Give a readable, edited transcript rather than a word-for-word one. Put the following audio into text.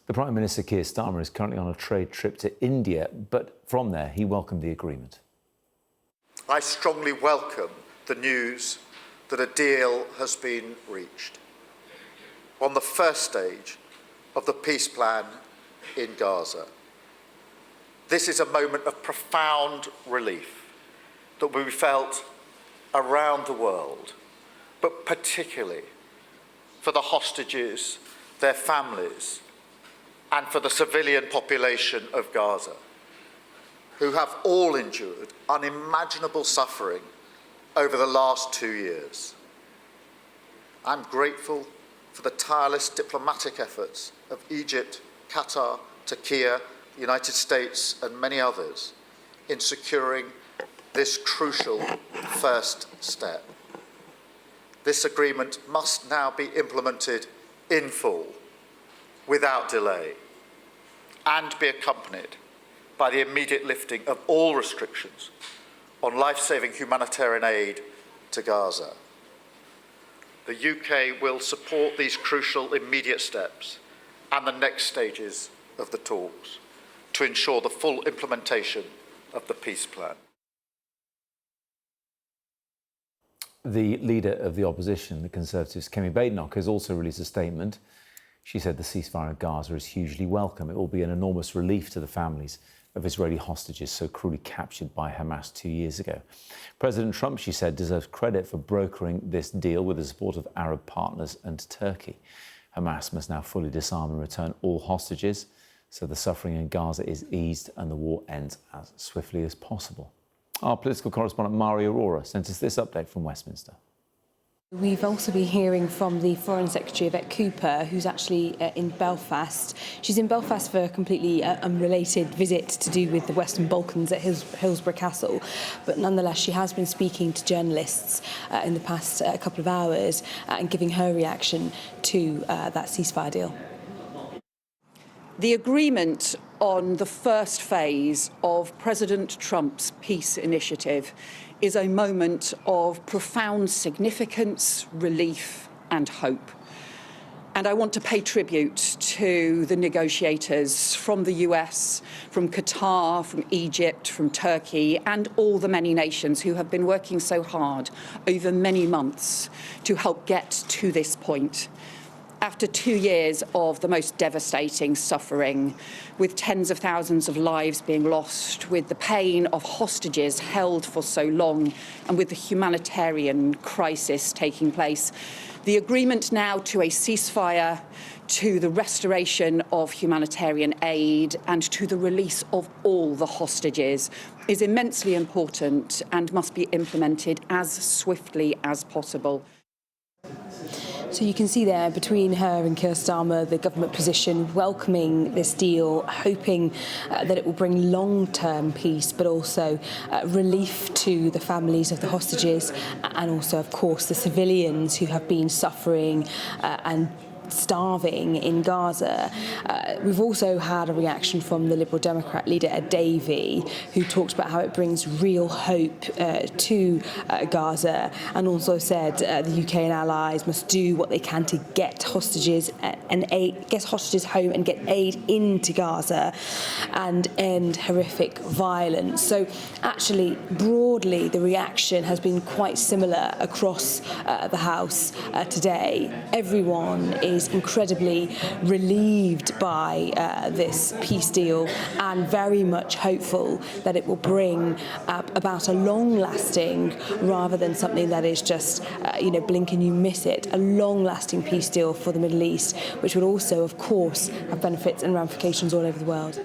The Prime Minister, Keir Starmer, is currently on a trade trip to India, but from there he welcomed the agreement. I strongly welcome the news that a deal has been reached on the first stage of the peace plan in Gaza. This is a moment of profound relief that will be felt around the world, but particularly for the hostages, their families, and for the civilian population of Gaza, who have all endured unimaginable suffering over the last 2 years. I'm grateful for the tireless diplomatic efforts of Egypt, Qatar, Turkey, the United States, and many others in securing this crucial first step. This agreement must now be implemented in full, without delay, and be accompanied by the immediate lifting of all restrictions on life-saving humanitarian aid to Gaza. The UK will support these crucial immediate steps and the next stages of the talks to ensure the full implementation of the peace plan. The leader of the opposition, the Conservatives, Kemi Badenoch, has also released a statement. She said the ceasefire in Gaza is hugely welcome. It will be an enormous relief to the families of Israeli hostages so cruelly captured by Hamas 2 years ago. President Trump, she said, deserves credit for brokering this deal with the support of Arab partners and Turkey. Hamas must now fully disarm and return all hostages so the suffering in Gaza is eased and the war ends as swiftly as possible. Our political correspondent Mario Aurora sent us this update from Westminster. We've also been hearing from the Foreign Secretary, Yvette Cooper, who's actually in Belfast. She's in Belfast for a completely unrelated visit to do with the Western Balkans at Hillsborough Castle. But nonetheless, she has been speaking to journalists in the past couple of hours and giving her reaction to that ceasefire deal. The agreement on the first phase of President Trump's peace initiative is a moment of profound significance, relief and hope. And I want to pay tribute to the negotiators from the US, from Qatar, from Egypt, from Turkey, and all the many nations who have been working so hard over many months to help get to this point. After 2 years of the most devastating suffering, with tens of thousands of lives being lost, with the pain of hostages held for so long, and with the humanitarian crisis taking place, the agreement now to a ceasefire, to the restoration of humanitarian aid, and to the release of all the hostages is immensely important and must be implemented as swiftly as possible. So you can see there between her and Keir Starmer the government position welcoming this deal, hoping that it will bring long-term peace, but also relief to the families of the hostages and also, of course, the civilians who have been suffering and starving in Gaza. We've also had a reaction from the Liberal Democrat leader Ed Davey, who talked about how it brings real hope to Gaza, and also said the UK and allies must do what they can to get hostages get hostages home and get aid into Gaza and end horrific violence. So actually, broadly, the reaction has been quite similar across the House today. Everyone is incredibly relieved by this peace deal and very much hopeful that it will bring about a long-lasting, rather than something that is just blink and you miss it, a long-lasting peace deal for the Middle East, which would also, of course, have benefits and ramifications all over the world.